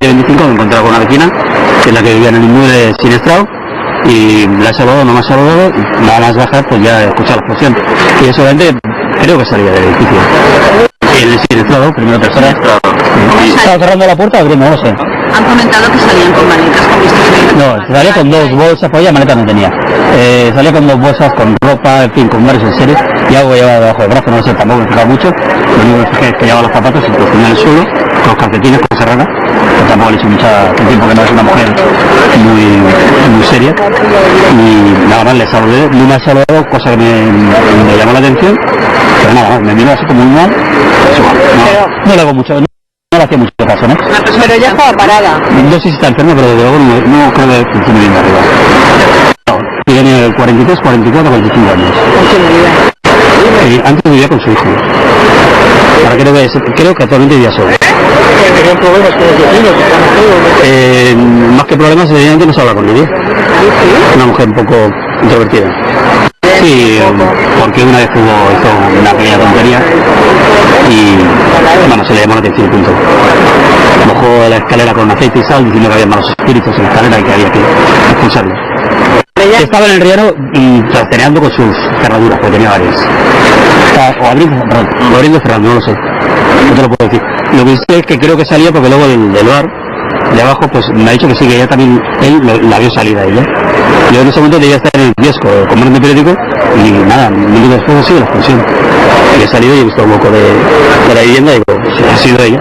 25 me he encontrado con una vecina, que es la que vivía en el inmueble siniestrado, y la he saludado, no me ha saludado, nada más bajar, pues ya he escuchado la explosión. Y eso realmente creo que salía del edificio. El siniestrado, primera persona. ¿Estaba cerrando la puerta o abriendo? No lo sé. Han comentado que salían con maletas, con vistos. No, salía con dos bolsas, pues ya maleta no tenía. Salía con dos bolsas, con ropa, en fin, con varios enseres, y algo llevaba debajo del brazo, no sé, tampoco me fijaba mucho. Lo único que fijé es que llevaba los zapatos y los tenía en el suelo, con los calcetines, con serrana, que tampoco le he hecho hace tiempo que no es una mujer muy seria, y nada más le saludé, no me ha saludado, cosa que me llamó la atención, pero nada, me miró así como muy mal, no le hago mucho. No le hacía mucho caso, ¿no? Pero ella estaba parada. No sé si está enferma, pero desde luego no creo que funcione bien de arriba. No, tiene 43, 44, 45 años. Antes vivía con su hijo. Ahora creo que actualmente vivía solo. ¿Tenían problemas con los vecinos? Más que problemas, evidentemente no se habla con nadie. Una mujer un poco introvertida. Sí, porque una vez hizo una pequeña tontería y bueno, se le llamó la atención, punto. Mojó la escalera con aceite y sal diciendo que había malos espíritus en la escalera y que había que expulsarlos. Estaba en el riero trasteando con sus cerraduras, porque tenía varias. O abriendo y cerrando, no lo sé. No te lo puedo decir. Lo que sé es que creo que salía porque luego del bar de abajo pues me ha dicho que sí, que ella también, él la vio salir a ella. Yo en ese momento debía estar en el kiosco comprando periódico y nada, minutos después ha sido la explosión. Y he salido y he visto un poco de la vivienda y digo, pues, ha sido ella.